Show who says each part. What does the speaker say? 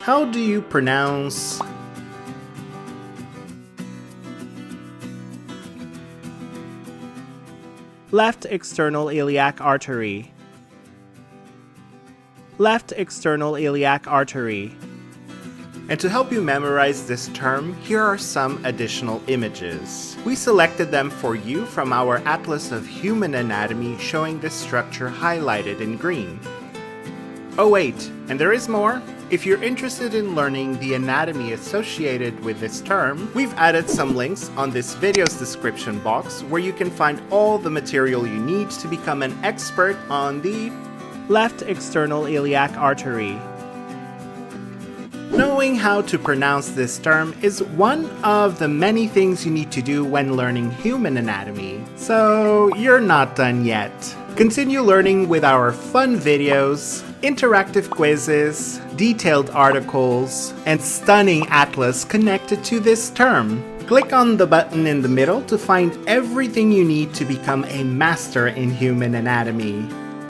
Speaker 1: How do you pronounce left external iliac artery? Left external iliac artery. And to help you memorize this term, here are some additional images. We selected them for you from our Atlas of Human Anatomy showing this structure highlighted in green. Oh wait, and there is more. If you're interested in learning the anatomy associated with this term, we've added some links on this video's description box where you can find all the material you need to become an expert on the left external iliac artery. Knowing how to pronounce this term is one of the many things you need to do when learning human anatomy, so you're not done yet. Continue learning with our fun videos, interactive quizzes, detailed articles, and stunning atlas connected to this term. Click on the button in the middle to find everything you need to become a master in human anatomy.